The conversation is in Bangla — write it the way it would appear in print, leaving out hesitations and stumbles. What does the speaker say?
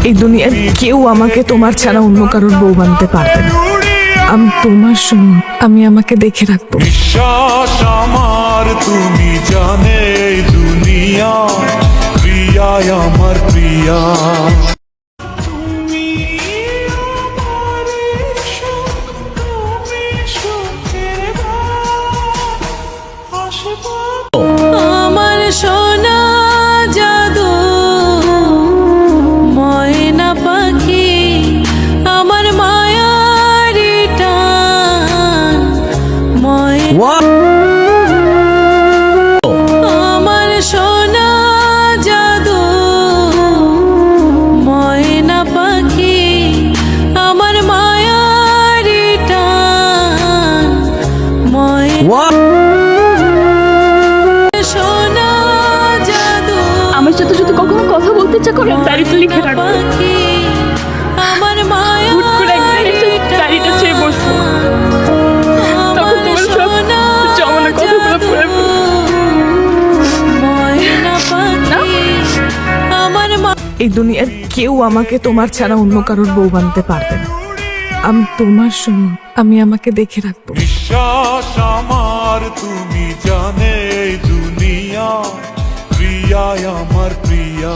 এই দুনিয়ার কেউ আমাকে তোমার ছাড়া অন্য কারোর বউ বানতে পারবে না। আমি তোমার শোনো, আমি আমাকে দেখে রাখবো। বিশ্বাস আমার তুমি জানে এই দুনিয়া, প্রিয়ায় আমার প্রিয়া। আমার সোনা জাদু ময়না পাখি, আমার মায়ারি টান আমার সোনা জাদু ময়না পাখি, আমার মায়ারি টান আমার সাথে যদি কখনো কথা বলতে ইচ্ছা করে ডায়েরিতে লিখে রাখবো। আমার মায়া হুট করে একদিন এসে ডায়েরিটা চেয়ে বসবো, তখন তোমার সব জমানো কথাগুলো পড়ে এই দুনিয়ার কেউ আমাকে তোমার ছাড়া অন্য কারোর বউ বানতে পারবে না। আমি তোমার শোনো, আমি আমাকে দেখে রাখবো। বিশ্বাস আমার তুমি জানে এই দুনিয়া, প্রিয়ায় আমার প্রিয়া।